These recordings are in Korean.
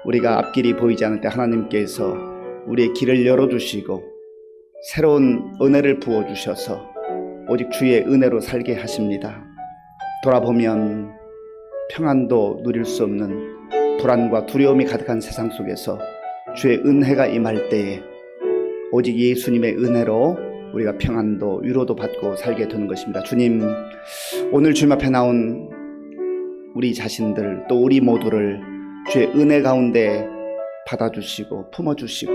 우리가 앞길이 보이지 않을 때 하나님께서 우리의 길을 열어주시고 새로운 은혜를 부어주셔서 오직 주의 은혜로 살게 하십니다. 돌아보면 평안도 누릴 수 없는 불안과 두려움이 가득한 세상 속에서 주의 은혜가 임할 때에 오직 예수님의 은혜로 우리가 평안도 위로도 받고 살게 되는 것입니다. 주님, 오늘 주님 앞에 나온 우리 자신들 또 우리 모두를 주의 은혜 가운데 받아주시고 품어주시고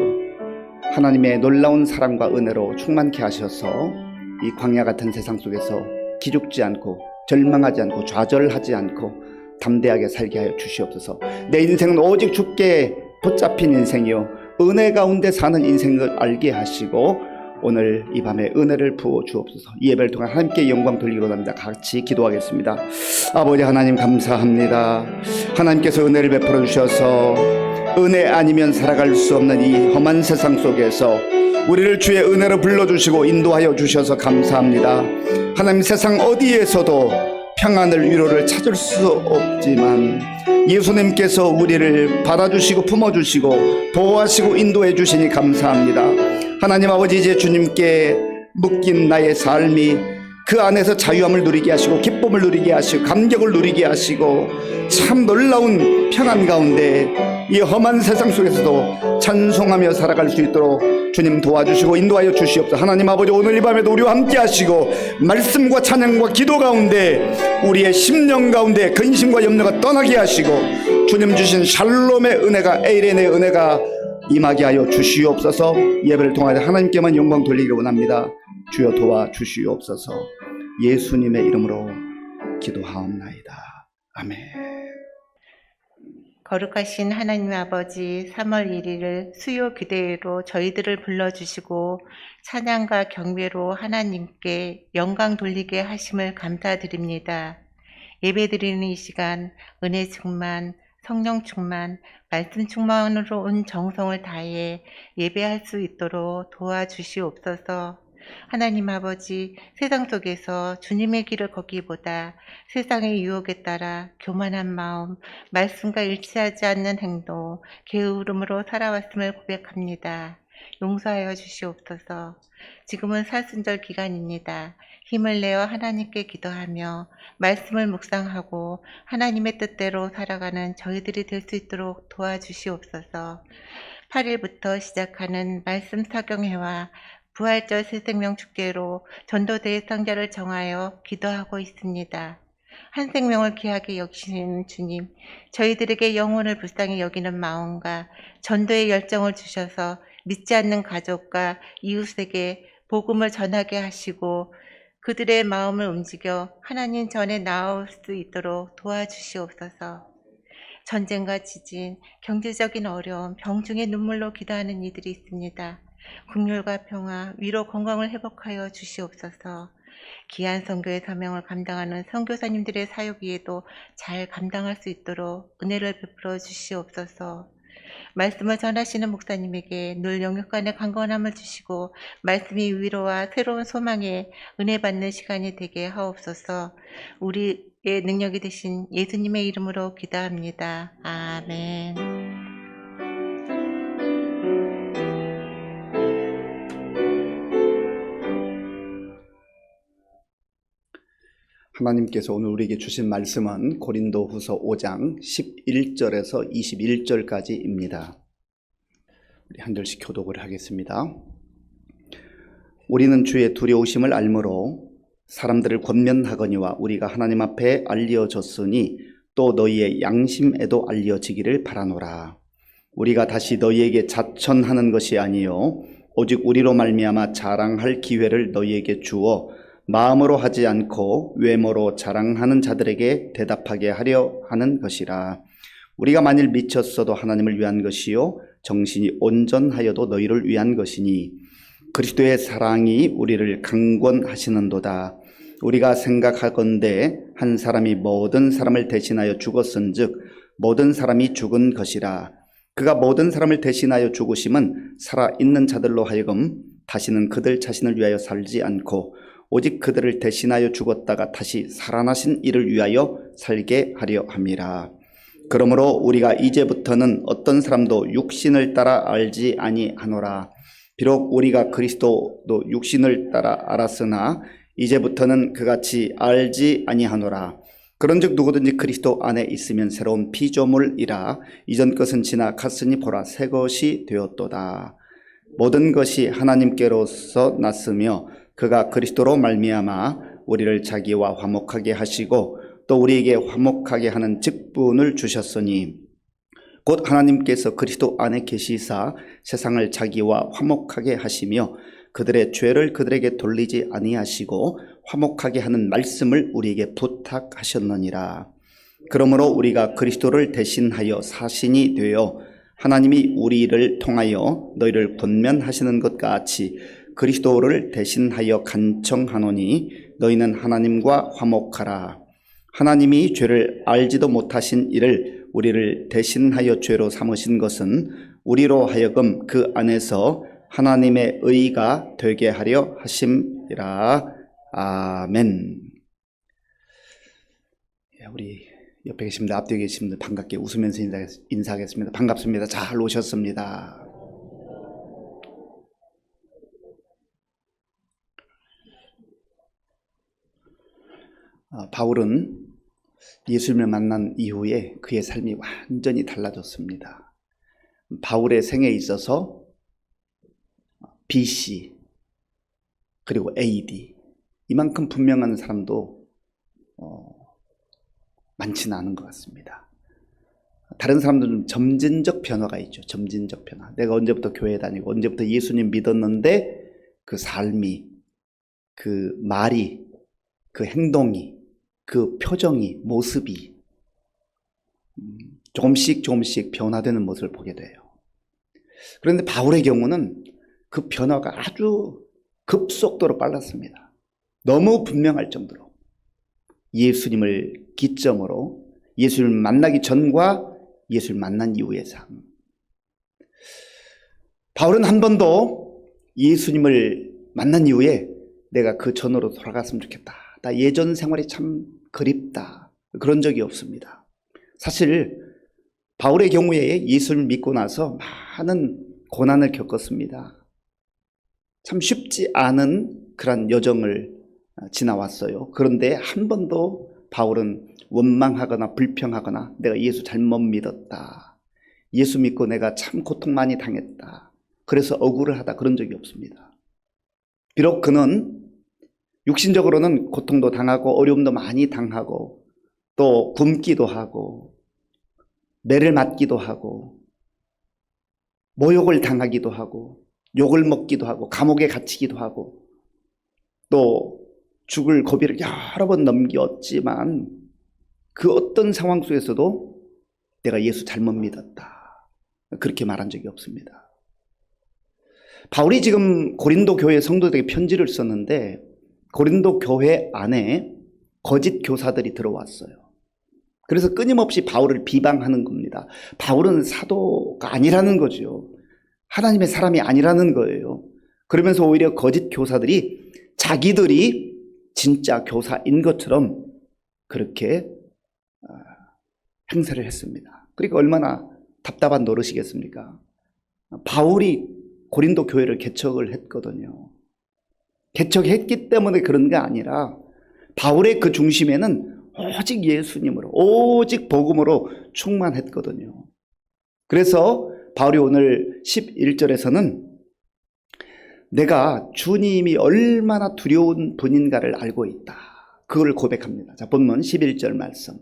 하나님의 놀라운 사랑과 은혜로 충만케 하셔서 이 광야 같은 세상 속에서 기죽지 않고 절망하지 않고 좌절하지 않고 담대하게 살게 하여 주시옵소서. 내 인생은 오직 주께 붙잡힌 인생이요 은혜 가운데 사는 인생을 알게 하시고 오늘 이 밤에 은혜를 부어 주옵소서. 이 예배를 통해 하나님께 영광 돌리기 원합니다. 같이 기도하겠습니다. 아버지 하나님 감사합니다. 하나님께서 은혜를 베풀어 주셔서 은혜 아니면 살아갈 수 없는 이 험한 세상 속에서 우리를 주의 은혜로 불러주시고 인도하여 주셔서 감사합니다. 하나님, 세상 어디에서도 평안을 위로를 찾을 수 없지만 예수님께서 우리를 받아주시고 품어주시고 보호하시고 인도해 주시니 감사합니다. 하나님 아버지, 이제 주님께 묶인 나의 삶이 그 안에서 자유함을 누리게 하시고 기쁨을 누리게 하시고 감격을 누리게 하시고 참 놀라운 평안 가운데 이 험한 세상 속에서도 찬송하며 살아갈 수 있도록 주님 도와주시고 인도하여 주시옵소서. 하나님 아버지, 오늘 이 밤에도 우리와 함께 하시고 말씀과 찬양과 기도 가운데 우리의 심령 가운데 근심과 염려가 떠나게 하시고 주님 주신 샬롬의 은혜가 에이렌의 은혜가 임하게 하여 주시옵소서. 예배를 통하여 하나님께만 영광 돌리기를 원합니다. 주여 도와주시옵소서. 예수님의 이름으로 기도하옵나이다. 아멘. 거룩하신 하나님 아버지, 3월 1일을 수요 기대로 저희들을 불러주시고 찬양과 경배로 하나님께 영광 돌리게 하심을 감사드립니다. 예배드리는 이 시간 은혜 충만, 성령 충만, 말씀 충만으로 온 정성을 다해 예배할 수 있도록 도와주시옵소서. 하나님 아버지, 세상 속에서 주님의 길을 걷기보다 세상의 유혹에 따라 교만한 마음, 말씀과 일치하지 않는 행동, 게으름으로 살아왔음을 고백합니다. 용서하여 주시옵소서. 지금은 사순절 기간입니다. 힘을 내어 하나님께 기도하며 말씀을 묵상하고 하나님의 뜻대로 살아가는 저희들이 될 수 있도록 도와주시옵소서. 8일부터 시작하는 말씀 사경회와 부활절 새생명 축제로 전도 대상자를 정하여 기도하고 있습니다. 한 생명을 귀하게 여기시는 주님, 저희들에게 영혼을 불쌍히 여기는 마음과 전도의 열정을 주셔서 믿지 않는 가족과 이웃에게 복음을 전하게 하시고 그들의 마음을 움직여 하나님 전에 나올 수 있도록 도와주시옵소서. 전쟁과 지진, 경제적인 어려움, 병중의 눈물로 기도하는 이들이 있습니다. 긍휼과 평화, 위로 건강을 회복하여 주시옵소서. 귀한 선교의 사명을 감당하는 선교사님들의 사역 위에도 잘 감당할 수 있도록 은혜를 베풀어 주시옵소서. 말씀을 전하시는 목사님에게 늘 영육간의 강건함을 주시고 말씀이 위로와 새로운 소망에 은혜 받는 시간이 되게 하옵소서. 우리의 능력이 되신 예수님의 이름으로 기도합니다. 아멘. 하나님께서 오늘 우리에게 주신 말씀은 고린도후서 5장 11절에서 21절까지입니다. 우리 한 절씩 교독을 하겠습니다. 우리는 주의 두려우심을 알므로 사람들을 권면하거니와 우리가 하나님 앞에 알려졌으니 또 너희의 양심에도 알려지기를 바라노라. 우리가 다시 너희에게 자천하는 것이 아니요 오직 우리로 말미암아 자랑할 기회를 너희에게 주어 마음으로 하지 않고 외모로 자랑하는 자들에게 대답하게 하려 하는 것이라. 우리가 만일 미쳤어도 하나님을 위한 것이요 정신이 온전하여도 너희를 위한 것이니 그리스도의 사랑이 우리를 강권하시는도다. 우리가 생각하건대 한 사람이 모든 사람을 대신하여 죽었은즉 모든 사람이 죽은 것이라. 그가 모든 사람을 대신하여 죽으심은 살아있는 자들로 하여금 다시는 그들 자신을 위하여 살지 않고 오직 그들을 대신하여 죽었다가 다시 살아나신 이를 위하여 살게 하려 함이라. 그러므로 우리가 이제부터는 어떤 사람도 육신을 따라 알지 아니하노라. 비록 우리가 그리스도도 육신을 따라 알았으나 이제부터는 그같이 알지 아니하노라. 그런즉 누구든지 그리스도 안에 있으면 새로운 피조물이라. 이전 것은 지나갔으니 보라 새 것이 되었도다. 모든 것이 하나님께로서 났으며 그가 그리스도로 말미암아 우리를 자기와 화목하게 하시고 또 우리에게 화목하게 하는 직분을 주셨으니 곧 하나님께서 그리스도 안에 계시사 세상을 자기와 화목하게 하시며 그들의 죄를 그들에게 돌리지 아니하시고 화목하게 하는 말씀을 우리에게 부탁하셨느니라. 그러므로 우리가 그리스도를 대신하여 사신이 되어 하나님이 우리를 통하여 너희를 권면하시는 것 같이 그리스도를 대신하여 간청하노니 너희는 하나님과 화목하라. 하나님이 죄를 알지도 못하신 이를 우리를 대신하여 죄로 삼으신 것은 우리로 하여금 그 안에서 하나님의 의가 되게 하려 하심이라. 아멘. 우리 옆에 계신 분들, 앞뒤에 계신 분들 반갑게 웃으면서 인사하겠습니다. 반갑습니다. 잘 오셨습니다. 바울은 예수님을 만난 이후에 그의 삶이 완전히 달라졌습니다. 바울의 생에 있어서 BC 그리고 AD 이만큼 분명한 사람도 많지는 않은 것 같습니다. 다른 사람들은 점진적 변화가 있죠. 점진적 변화. 내가 언제부터 교회 다니고 언제부터 예수님 믿었는데 그 삶이, 그 말이, 그 행동이, 그 표정이, 모습이 조금씩 변화되는 모습을 보게 돼요. 그런데 바울의 경우는 그 변화가 아주 급속도로 빨랐습니다. 너무 분명할 정도로 예수님을 기점으로 예수님을 만나기 전과 예수를 만난 이후의 삶. 바울은 한 번도 예수님을 만난 이후에 내가 그 전으로 돌아갔으면 좋겠다. 나 예전 생활이 참 그립다. 그런 적이 없습니다. 사실 바울의 경우에 예수를 믿고 나서 많은 고난을 겪었습니다. 참 쉽지 않은 그런 여정을 지나왔어요. 그런데 한 번도 바울은 원망하거나 불평하거나 내가 예수 잘못 믿었다. 예수 믿고 내가 참 고통 많이 당했다. 그래서 억울을 하다 그런 적이 없습니다. 비록 그는 육신적으로는 고통도 당하고 어려움도 많이 당하고 또 굶기도 하고 매를 맞기도 하고 모욕을 당하기도 하고 욕을 먹기도 하고 감옥에 갇히기도 하고 또 죽을 고비를 여러 번 넘겼지만 그 어떤 상황 속에서도 내가 예수 잘못 믿었다. 그렇게 말한 적이 없습니다. 바울이 지금 고린도 교회 성도들에게 편지를 썼는데 고린도 교회 안에 거짓 교사들이 들어왔어요. 그래서 끊임없이 바울을 비방하는 겁니다. 바울은 사도가 아니라는 거죠. 하나님의 사람이 아니라는 거예요. 그러면서 오히려 거짓 교사들이 자기들이 진짜 교사인 것처럼 그렇게 행세를 했습니다. 그러니까 얼마나 답답한 노릇이겠습니까? 바울이 고린도 교회를 개척을 했거든요. 개척했기 때문에 그런 게 아니라 바울의 그 중심에는 오직 예수님으로, 오직 복음으로 충만했거든요. 그래서 바울이 오늘 11절에서는 내가 주님이 얼마나 두려운 분인가를 알고 있다. 그걸 고백합니다. 자, 본문 11절 말씀.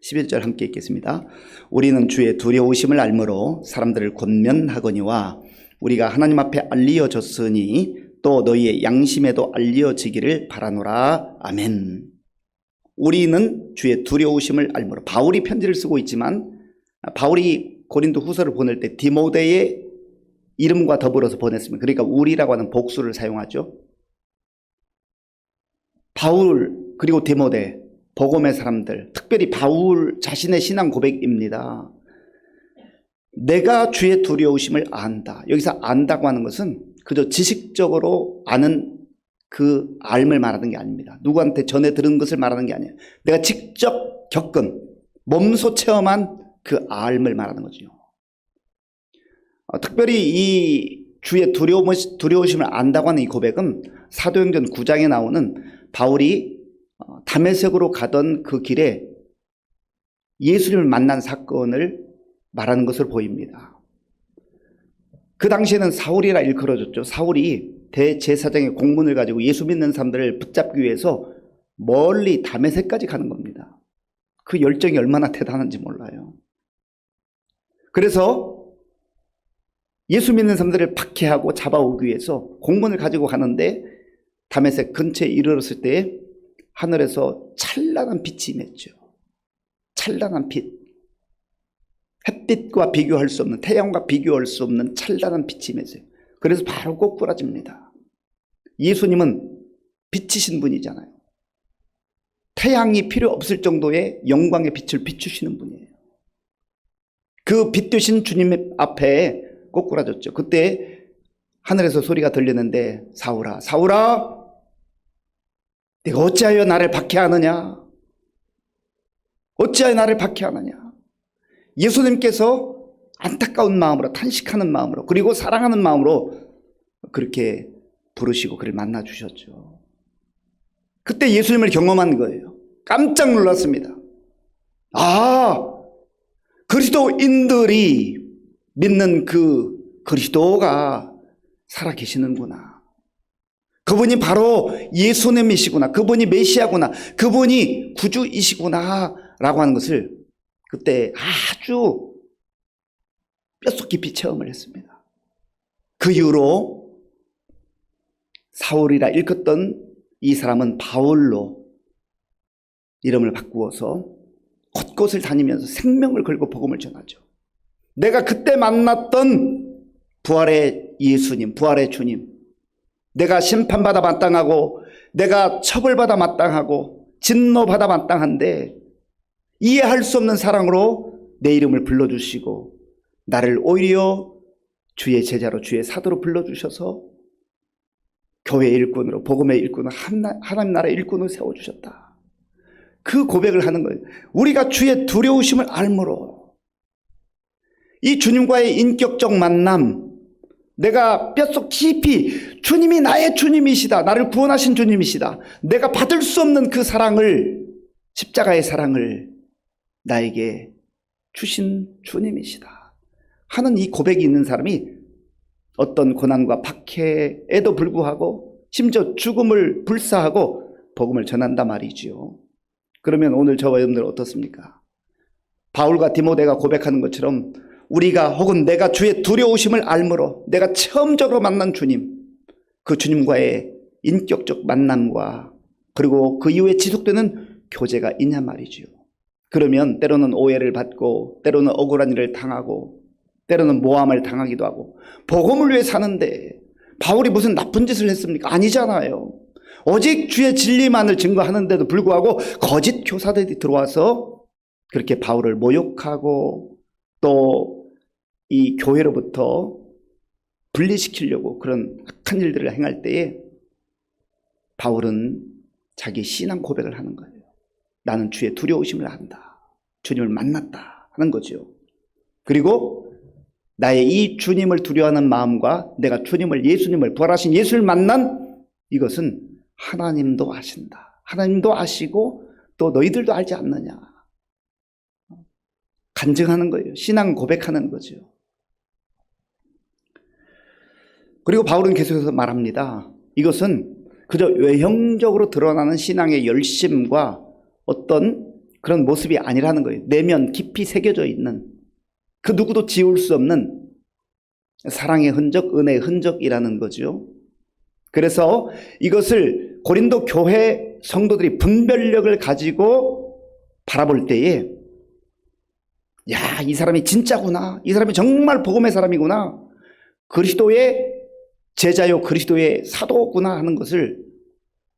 11절 함께 읽겠습니다. 우리는 주의 두려우심을 알므로 사람들을 권면하거니와 우리가 하나님 앞에 알려졌으니 또 너희의 양심에도 알려지기를 바라노라. 아멘. 우리는 주의 두려우심을 알므로. 바울이 편지를 쓰고 있지만 바울이 고린도 후서를 보낼 때 디모데의 이름과 더불어서 보냈습니다. 그러니까 우리라고 하는 복수를 사용하죠. 바울 그리고 디모데 복음의 사람들, 특별히 바울 자신의 신앙 고백입니다. 내가 주의 두려우심을 안다. 여기서 안다고 하는 것은 그저 지식적으로 아는 그 알을 말하는 게 아닙니다. 누구한테 전해 들은 것을 말하는 게 아니에요. 내가 직접 겪은 몸소 체험한 그 삶을 말하는 거죠. 특별히 이 주의 두려우심을 안다고 하는 이 고백은 사도행전 9장에 나오는 바울이 다메섹으로 가던 그 길에 예수님을 만난 사건을 말하는 것으로 보입니다. 그 당시에는 사울이라 일컬어졌죠. 사울이 대제사장의 공문을 가지고 예수 믿는 사람들을 붙잡기 위해서 멀리 다메섹까지 가는 겁니다. 그 열정이 얼마나 대단한지 몰라요. 그래서 예수 믿는 사람들을 박해하고 잡아오기 위해서 공문을 가지고 가는데 다메섹 근처에 이르렀을 때 하늘에서 찬란한 빛이 임했죠. 찬란한 빛. 햇빛과 비교할 수 없는, 태양과 비교할 수 없는 찬란한 빛이 임했어요. 그래서 바로 꼬꾸라집니다. 예수님은 빛이신 분이잖아요. 태양이 필요 없을 정도의 영광의 빛을 비추시는 분이에요. 그 빛 되신 주님 앞에 꼬꾸라졌죠. 그때 하늘에서 소리가 들리는데 사울아, 사울아, 네가 어찌하여 나를 박해하느냐? 어찌하여 나를 박해하느냐? 예수님께서 안타까운 마음으로, 탄식하는 마음으로, 그리고 사랑하는 마음으로 그렇게 부르시고 그를 만나주셨죠. 그때 예수님을 경험한 거예요. 깜짝 놀랐습니다. 아, 그리스도인들이 믿는 그 그리스도가 살아계시는구나. 그분이 바로 예수님이시구나. 그분이 메시아구나. 그분이 구주이시구나. 라고 하는 것을 그때 아주 뼛속 깊이 체험을 했습니다. 그 이후로 사울이라 일컫던 이 사람은 바울로 이름을 바꾸어서 곳곳을 다니면서 생명을 걸고 복음을 전하죠. 내가 그때 만났던 부활의 예수님, 부활의 주님, 내가 심판받아 마땅하고 내가 처벌받아 마땅하고 진노받아 마땅한데 이해할 수 없는 사랑으로 내 이름을 불러주시고 나를 오히려 주의 제자로, 주의 사도로 불러주셔서 교회의 일꾼으로, 복음의 일꾼으로, 하나님 나라의 일꾼으로 세워주셨다. 그 고백을 하는 거예요. 우리가 주의 두려우심을 알므로 이 주님과의 인격적 만남, 내가 뼛속 깊이 주님이 나의 주님이시다, 나를 구원하신 주님이시다, 내가 받을 수 없는 그 사랑을, 십자가의 사랑을 나에게 주신 주님이시다 하는 이 고백이 있는 사람이 어떤 고난과 박해에도 불구하고 심지어 죽음을 불사하고 복음을 전한단 말이지요. 그러면 오늘 저와 여러분들 어떻습니까? 바울과 디모데가 고백하는 것처럼 우리가 혹은 내가 주의 두려우심을 알므로 내가 처음적으로 만난 주님, 그 주님과의 인격적 만남과 그리고 그 이후에 지속되는 교제가 있냐 말이지요. 그러면 때로는 오해를 받고 때로는 억울한 일을 당하고 때로는 모함을 당하기도 하고 복음을 위해 사는데 바울이 무슨 나쁜 짓을 했습니까? 아니잖아요. 오직 주의 진리만을 증거하는데도 불구하고 거짓 교사들이 들어와서 그렇게 바울을 모욕하고 또 이 교회로부터 분리시키려고 그런 악한 일들을 행할 때에 바울은 자기 신앙 고백을 하는 거예요. 나는 주의 두려우심을 안다. 주님을 만났다 하는 거죠. 그리고 나의 이 주님을 두려워하는 마음과 내가 주님을, 예수님을, 부활하신 예수를 만난 이것은 하나님도 아신다. 하나님도 아시고 또 너희들도 알지 않느냐. 간증하는 거예요. 신앙 고백하는 거죠. 그리고 바울은 계속해서 말합니다. 이것은 그저 외형적으로 드러나는 신앙의 열심과 어떤 그런 모습이 아니라는 거예요. 내면 깊이 새겨져 있는 그 누구도 지울 수 없는 사랑의 흔적, 은혜의 흔적이라는 거죠. 그래서 이것을 고린도 교회 성도들이 분별력을 가지고 바라볼 때에 야, 이 사람이 진짜구나. 이 사람이 정말 복음의 사람이구나. 그리스도의 제자요, 그리스도의 사도구나 하는 것을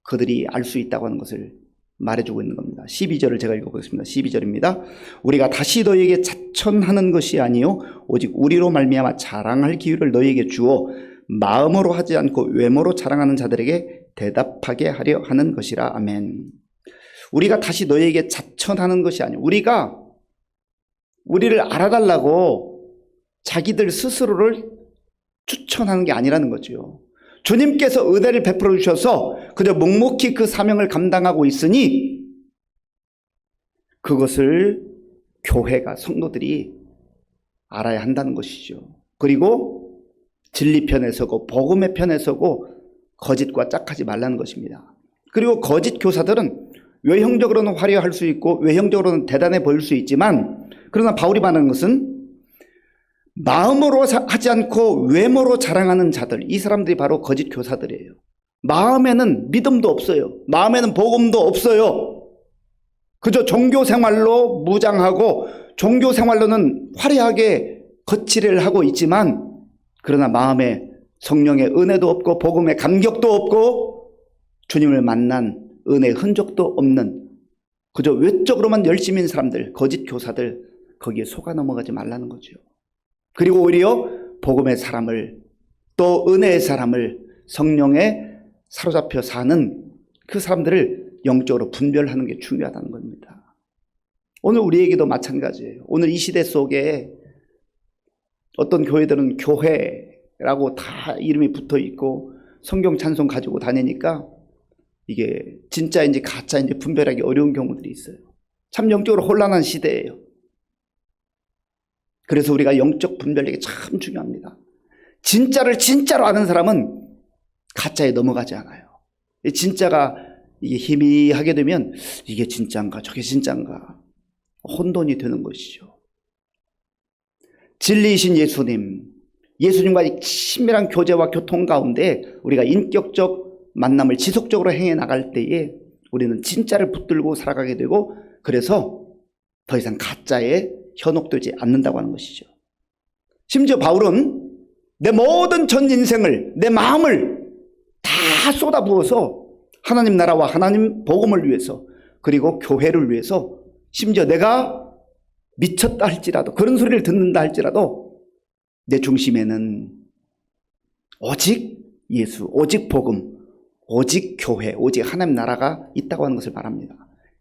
그들이 알 수 있다고 하는 것을 말해주고 있는 겁니다. 12절을 제가 읽어보겠습니다. 12절입니다. 우리가 다시 너희에게 자천하는 것이 아니요 오직 우리로 말미암아 자랑할 기회를 너희에게 주어 마음으로 하지 않고 외모로 자랑하는 자들에게 대답하게 하려 하는 것이라. 아멘. 우리가 다시 너희에게 자천하는 것이 아니요, 우리가 우리를 알아달라고 자기들 스스로를 추천하는 게 아니라는 거죠. 주님께서 은혜를 베풀어 주셔서 그저 묵묵히 그 사명을 감당하고 있으니 그것을 교회가, 성도들이 알아야 한다는 것이죠. 그리고 진리 편에 서고 복음의 편에 서고 거짓과 짝하지 말라는 것입니다. 그리고 거짓 교사들은 외형적으로는 화려할 수 있고 외형적으로는 대단해 보일 수 있지만, 그러나 바울이 말하는 것은 마음으로 하지 않고 외모로 자랑하는 자들, 이 사람들이 바로 거짓 교사들이에요. 마음에는 믿음도 없어요. 마음에는 복음도 없어요. 그저 종교 생활로 무장하고 종교 생활로는 화려하게 거치를 하고 있지만, 그러나 마음에 성령의 은혜도 없고 복음의 감격도 없고 주님을 만난 은혜의 흔적도 없는 그저 외적으로만 열심인 사람들, 거짓 교사들, 거기에 속아 넘어가지 말라는 거죠. 그리고 오히려 복음의 사람을, 또 은혜의 사람을, 성령에 사로잡혀 사는 그 사람들을 영적으로 분별하는 게 중요하다는 겁니다. 오늘 우리에게도 마찬가지예요. 오늘 이 시대 속에 어떤 교회들은 교회라고 다 이름이 붙어 있고 성경 찬송 가지고 다니니까 이게 진짜인지 가짜인지 분별하기 어려운 경우들이 있어요. 참 영적으로 혼란한 시대예요. 그래서 우리가 영적 분별력이 참 중요합니다. 진짜를 진짜로 아는 사람은 가짜에 넘어가지 않아요. 진짜가 이게 희미하게 되면 이게 진짜인가 저게 진짜인가 혼돈이 되는 것이죠. 진리이신 예수님과의 친밀한 교제와 교통 가운데 우리가 인격적 만남을 지속적으로 행해 나갈 때에 우리는 진짜를 붙들고 살아가게 되고, 그래서 더 이상 가짜에 현혹되지 않는다고 하는 것이죠. 심지어 바울은 내 모든 전 인생을, 내 마음을 다 쏟아부어서 하나님 나라와 하나님 복음을 위해서, 그리고 교회를 위해서, 심지어 내가 미쳤다 할지라도, 그런 소리를 듣는다 할지라도 내 중심에는 오직 예수, 오직 복음, 오직 교회, 오직 하나님 나라가 있다고 하는 것을 말합니다.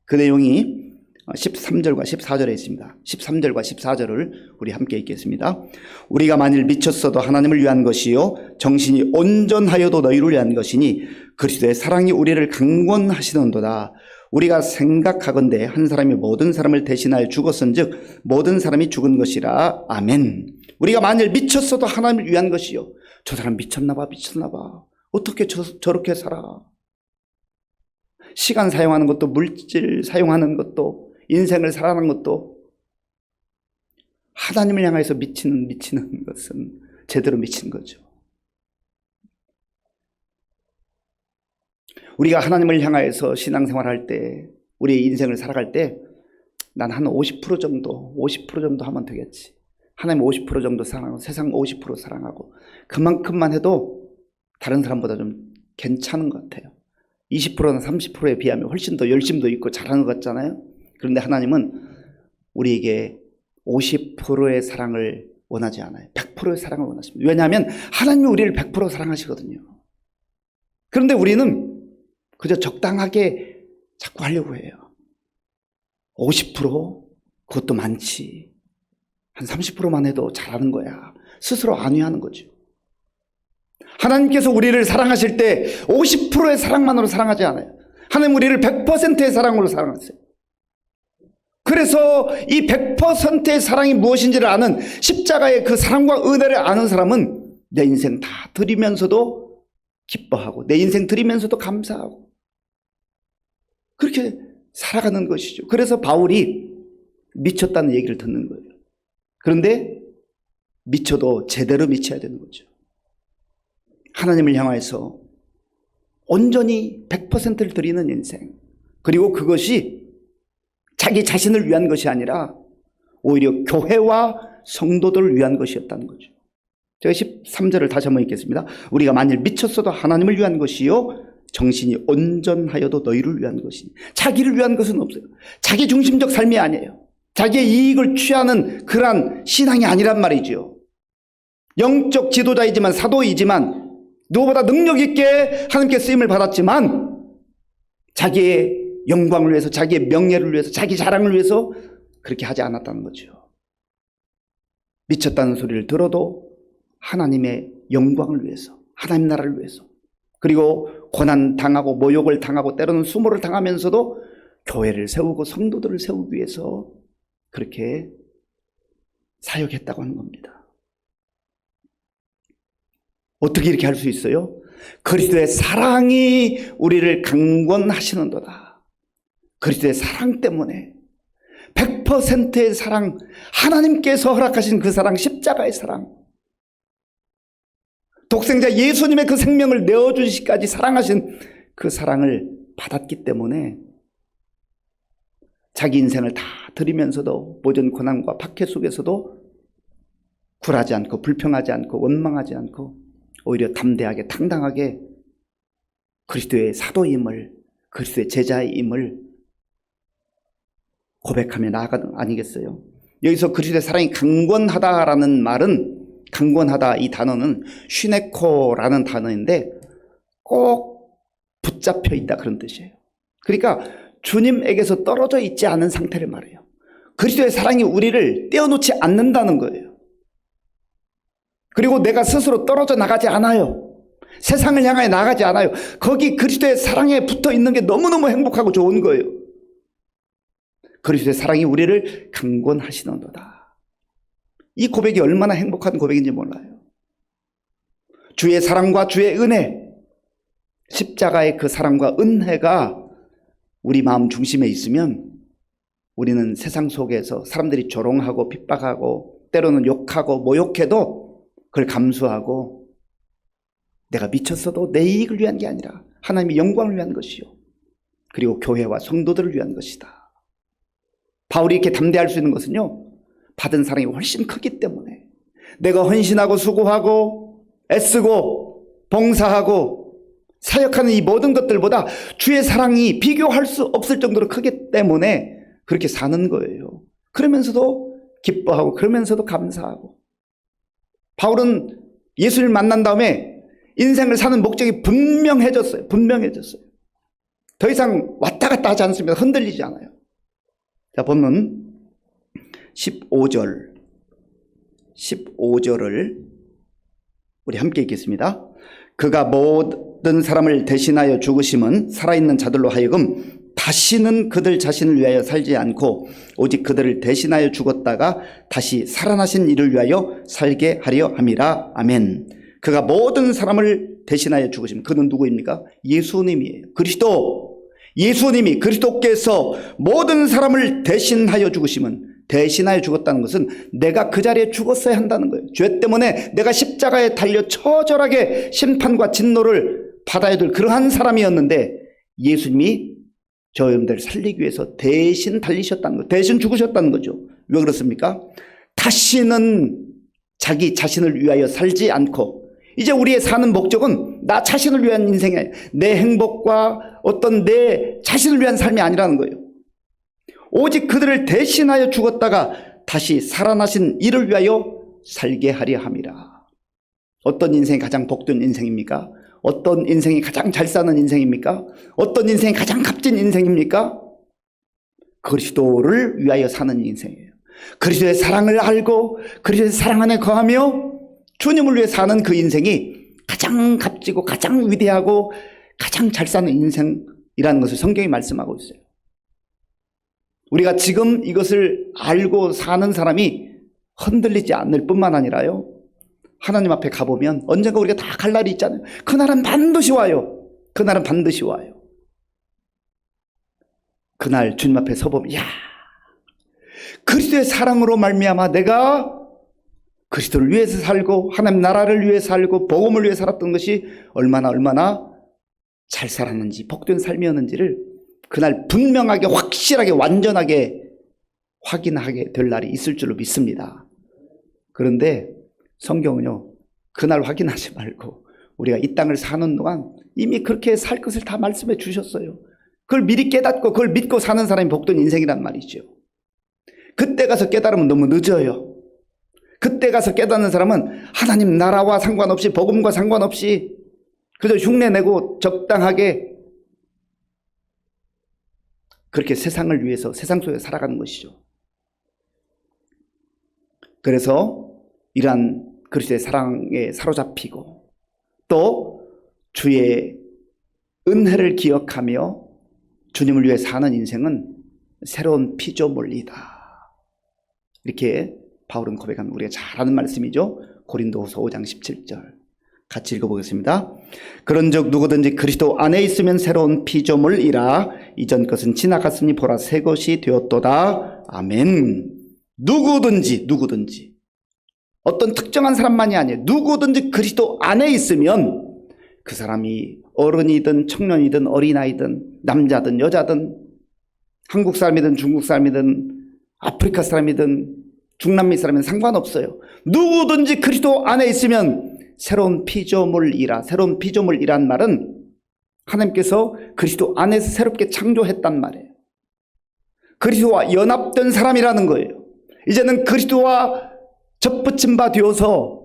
그 내용이 13절과 14절에 있습니다. 13절과 14절을 우리 함께 읽겠습니다. 우리가 만일 미쳤어도 하나님을 위한 것이요 정신이 온전하여도 너희를 위한 것이니 그리스도의 사랑이 우리를 강권하시는도다. 우리가 생각하건대 한 사람이 모든 사람을 대신하여 죽었은즉 모든 사람이 죽은 것이라. 아멘. 우리가 만일 미쳤어도 하나님을 위한 것이요. 저 사람 미쳤나 봐. 어떻게 저렇게 살아. 시간 사용하는 것도, 물질 사용하는 것도, 인생을 살아가는 것도 하나님을 향해서 미치는 것은 제대로 미친 거죠. 우리가 하나님을 향해서 신앙생활할 때, 우리의 인생을 살아갈 때 난 한 50% 정도 하면 되겠지. 하나님 50% 정도 사랑하고 세상 50% 사랑하고 그만큼만 해도 다른 사람보다 좀 괜찮은 것 같아요. 20%나 30%에 비하면 훨씬 더 열심도 있고 잘하는 것 같잖아요. 그런데 하나님은 우리에게 50%의 사랑을 원하지 않아요. 100%의 사랑을 원하십니다. 왜냐하면 하나님이 우리를 100% 사랑하시거든요. 그런데 우리는 그저 적당하게 자꾸 하려고 해요. 50%? 그것도 많지. 한 30%만 해도 잘하는 거야. 스스로 안위하는 거죠. 하나님께서 우리를 사랑하실 때 50%의 사랑만으로 사랑하지 않아요. 하나님 우리를 100%의 사랑으로 사랑하세요. 그래서 이 100%의 사랑이 무엇인지를 아는, 십자가의 그 사랑과 은혜를 아는 사람은 내 인생 다 드리면서도 기뻐하고 내 인생 드리면서도 감사하고 그렇게 살아가는 것이죠. 그래서 바울이 미쳤다는 얘기를 듣는 거예요. 그런데 미쳐도 제대로 미쳐야 되는 거죠. 하나님을 향해서 온전히 100%를 드리는 인생, 그리고 그것이 자기 자신을 위한 것이 아니라 오히려 교회와 성도들을 위한 것이었다는 거죠. 제가 13절을 다시 한번 읽겠습니다. 우리가 만일 미쳤어도 하나님을 위한 것이요 정신이 온전하여도 너희를 위한 것이니. 자기를 위한 것은 없어요. 자기 중심적 삶이 아니에요. 자기의 이익을 취하는 그러한 신앙이 아니란 말이죠. 영적 지도자이지만 사도이지만 누구보다 능력 있게 하나님께 쓰임을 받았지만 자기의 영광을 위해서, 자기의 명예를 위해서, 자기 자랑을 위해서 그렇게 하지 않았다는 거죠. 미쳤다는 소리를 들어도 하나님의 영광을 위해서, 하나님 나라를 위해서, 그리고 고난 당하고 모욕을 당하고 때로는 수모를 당하면서도 교회를 세우고 성도들을 세우기 위해서 그렇게 사역했다고 하는 겁니다. 어떻게 이렇게 할 수 있어요? 그리스도의 사랑이 우리를 강권하시는도다. 그리스도의 사랑 때문에 100%의 사랑, 하나님께서 허락하신 그 사랑, 십자가의 사랑, 독생자 예수님의 그 생명을 내어주시기까지 사랑하신 그 사랑을 받았기 때문에 자기 인생을 다 드리면서도 모든 고난과 박해 속에서도 굴하지 않고 불평하지 않고 원망하지 않고 오히려 담대하게 당당하게 그리스도의 사도임을, 그리스도의 제자임을 고백하며 나아가는 아니겠어요? 여기서 그리스도의 사랑이 강권하다라는 말은, 강권하다 이 단어는 슈네코라는 단어인데 꼭 붙잡혀 있다 그런 뜻이에요. 그러니까 주님에게서 떨어져 있지 않은 상태를 말해요. 그리스도의 사랑이 우리를 떼어놓지 않는다는 거예요. 그리고 내가 스스로 떨어져 나가지 않아요. 세상을 향하여 나가지 않아요. 거기 그리스도의 사랑에 붙어 있는 게 너무너무 행복하고 좋은 거예요. 그리스도의 사랑이 우리를 강권하시는도다. 이 고백이 얼마나 행복한 고백인지 몰라요. 주의 사랑과 주의 은혜, 십자가의 그 사랑과 은혜가 우리 마음 중심에 있으면 우리는 세상 속에서 사람들이 조롱하고 핍박하고 때로는 욕하고 모욕해도 그걸 감수하고 내가 미쳤어도 내 이익을 위한 게 아니라 하나님의 영광을 위한 것이요, 그리고 교회와 성도들을 위한 것이다. 바울이 이렇게 담대할 수 있는 것은요, 받은 사랑이 훨씬 크기 때문에 내가 헌신하고 수고하고 애쓰고 봉사하고 사역하는 이 모든 것들보다 주의 사랑이 비교할 수 없을 정도로 크기 때문에 그렇게 사는 거예요. 그러면서도 기뻐하고 그러면서도 감사하고. 바울은 예수를 만난 다음에 인생을 사는 목적이 분명해졌어요. 분명해졌어요. 더 이상 왔다 갔다 하지 않습니다. 흔들리지 않아요. 자, 본문 15절을 우리 함께 읽겠습니다. 그가 모든 사람을 대신하여 죽으심은 살아있는 자들로 하여금 다시는 그들 자신을 위하여 살지 않고 오직 그들을 대신하여 죽었다가 다시 살아나신 이를 위하여 살게 하려 함이라. 아멘. 그가 모든 사람을 대신하여 죽으심, 그는 누구입니까? 예수님이에요. 그리스도, 예수님이, 그리스도께서 모든 사람을 대신하여 죽으심은, 대신하여 죽었다는 것은 내가 그 자리에 죽었어야 한다는 거예요. 죄 때문에 내가 십자가에 달려 처절하게 심판과 진노를 받아야 될 그러한 사람이었는데 예수님이 저 여러분들을 살리기 위해서 대신 달리셨다는 거, 대신 죽으셨다는 거죠. 왜 그렇습니까? 다시는 자기 자신을 위하여 살지 않고, 이제 우리의 사는 목적은 나 자신을 위한 인생이 아니라 내 행복과 어떤 내 자신을 위한 삶이 아니라는 거예요. 오직 그들을 대신하여 죽었다가 다시 살아나신 이를 위하여 살게 하려 함이라. 어떤 인생이 가장 복된 인생입니까? 어떤 인생이 가장 잘 사는 인생입니까? 어떤 인생이 가장 값진 인생입니까? 그리스도를 위하여 사는 인생이에요. 그리스도의 사랑을 알고 그리스도의 사랑 안에 거하며 주님을 위해 사는 그 인생이 가장 값지고 가장 위대하고 가장 잘 사는 인생이라는 것을 성경이 말씀하고 있어요. 우리가 지금 이것을 알고 사는 사람이 흔들리지 않을 뿐만 아니라요, 하나님 앞에 가보면 언젠가 우리가 다 갈 날이 있잖아요. 그날은 반드시 와요. 그날은 반드시 와요. 그날 주님 앞에 서보면, 야, 그리스도의 사랑으로 말미암아 내가 그리스도를 위해서 살고 하나님 나라를 위해 살고 복음을 위해 살았던 것이 얼마나 잘 살았는지, 복된 삶이었는지를 그날 분명하게, 확실하게, 완전하게 확인하게 될 날이 있을 줄로 믿습니다. 그런데 성경은요, 그날 확인하지 말고 우리가 이 땅을 사는 동안 이미 그렇게 살 것을 다 말씀해 주셨어요. 그걸 미리 깨닫고 그걸 믿고 사는 사람이 복된 인생이란 말이죠. 그때 가서 깨달으면 너무 늦어요. 그때 가서 깨닫는 사람은 하나님 나라와 상관없이, 복음과 상관없이 그저 흉내내고 적당하게 그렇게 세상을 위해서 세상 속에 살아가는 것이죠. 그래서 이러한 그리스도의 사랑에 사로잡히고 또 주의 은혜를 기억하며 주님을 위해 사는 인생은 새로운 피조물이다. 이렇게 바울은 고백하는 우리가 잘 아는 말씀이죠. 고린도후서 5장 17절 같이 읽어보겠습니다. 그런즉 누구든지 그리스도 안에 있으면 새로운 피조물이라 이전 것은 지나갔으니 보라 새 것이 되었도다. 아멘. 누구든지 어떤 특정한 사람만이 아니에요. 누구든지 그리스도 안에 있으면 그 사람이 어른이든 청년이든 어린아이든 남자든 여자든 한국 사람이든 중국 사람이든 아프리카 사람이든 중남미 사람이든 상관없어요. 누구든지 그리스도 안에 있으면 새로운 피조물이라. 새로운 피조물이란 말은 하나님께서 그리스도 안에서 새롭게 창조했단 말이에요. 그리스도와 연합된 사람이라는 거예요. 이제는 그리스도와 접붙임 바 되어서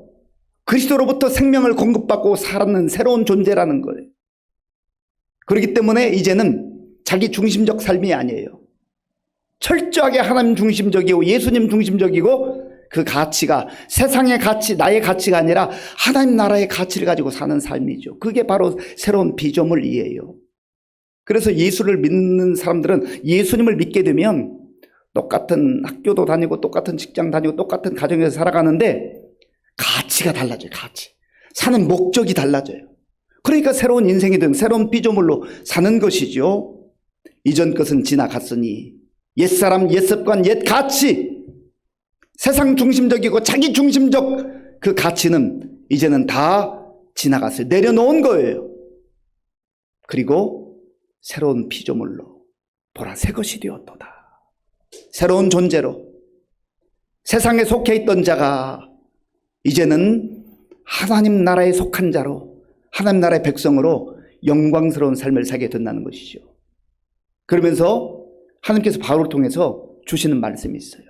그리스도로부터 생명을 공급받고 살았는 새로운 존재라는 거예요. 그렇기 때문에 이제는 자기 중심적 삶이 아니에요. 철저하게 하나님 중심적이고 예수님 중심적이고 그 가치가 세상의 가치, 나의 가치가 아니라 하나님 나라의 가치를 가지고 사는 삶이죠. 그게 바로 새로운 피조물이에요. 그래서 예수를 믿는 사람들은 예수님을 믿게 되면 똑같은 학교도 다니고 똑같은 직장 다니고 똑같은 가정에서 살아가는데 가치가 달라져요. 가치. 사는 목적이 달라져요. 그러니까 새로운 인생이든 새로운 피조물로 사는 것이죠. 이전 것은 지나갔으니 옛사람, 옛습관, 옛 가치, 세상 중심적이고 자기 중심적 그 가치는 이제는 다 지나갔어요. 내려놓은 거예요. 그리고 새로운 피조물로 보라 새 것이 되었도다. 새로운 존재로 세상에 속해 있던 자가 이제는 하나님 나라에 속한 자로 하나님 나라의 백성으로 영광스러운 삶을 살게 된다는 것이죠. 그러면서 하나님께서 바울을 통해서 주시는 말씀이 있어요.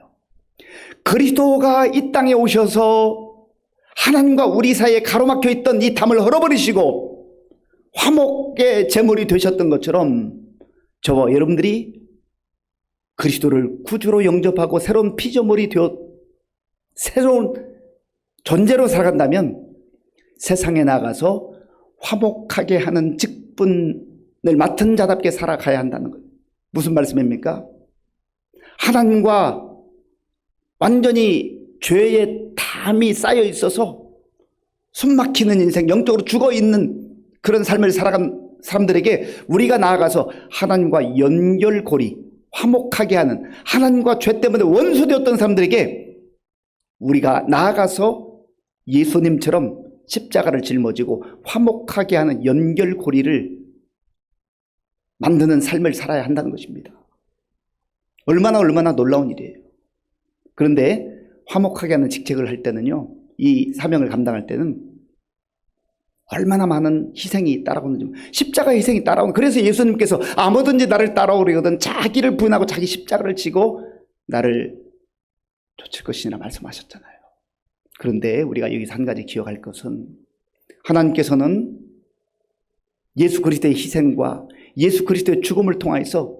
그리스도가 이 땅에 오셔서 하나님과 우리 사이에 가로막혀 있던 이 담을 헐어버리시고 화목의 제물이 되셨던 것처럼 저와 여러분들이 그리스도를 구주로 영접하고 새로운 피조물이 되어 새로운 존재로 살아간다면 세상에 나가서 화목하게 하는 직분을 맡은 자답게 살아가야 한다는 거예요. 무슨 말씀입니까? 하나님과 완전히 죄의 담이 쌓여 있어서 숨막히는 인생, 영적으로 죽어 있는 그런 삶을 살아간 사람들에게 우리가 나아가서 하나님과 연결고리, 화목하게 하는, 하나님과 죄 때문에 원수되었던 사람들에게 우리가 나아가서 예수님처럼 십자가를 짊어지고 화목하게 하는 연결고리를 만드는 삶을 살아야 한다는 것입니다. 얼마나 놀라운 일이에요. 그런데 화목하게 하는 직책을 할 때는요, 이 사명을 감당할 때는 얼마나 많은 희생이 따라오는지, 십자가 희생이 따라오는. 그래서 예수님께서 아무든지 나를 따라오려거든 자기를 부인하고 자기 십자가를 지고 나를 쫓을 것이라 말씀하셨잖아요. 그런데 우리가 여기서 한 가지 기억할 것은 하나님께서는 예수 그리스도의 희생과 예수 그리스도의 죽음을 통해서